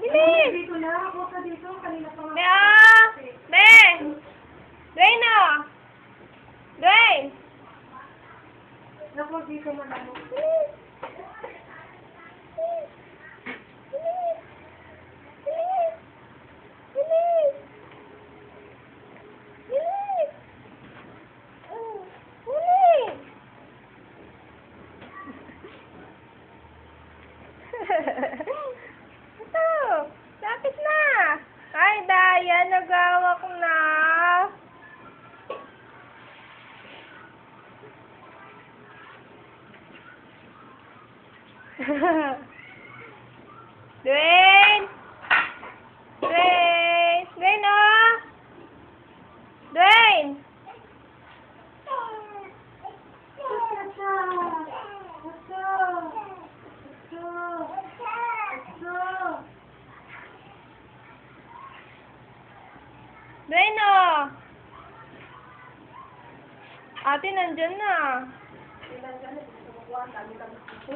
Bilis! Dito na. Huwag ka dito. Kanina pa nga. Be, ah! Be! Dwayne, oh! Dwayne! Huwag dito na lang. Bilis! Bilis! Bilis! Bilis! Bilis! Bilis! Ito! Lapit na! Ay, Daya, nagawak na! Dwayne! Dwayne! Dwayne, oh! Dwayne! Dwayne, oh! Ate, nandyan na. Ilan dyan? Gusto mo kuha. Dami-dami dito.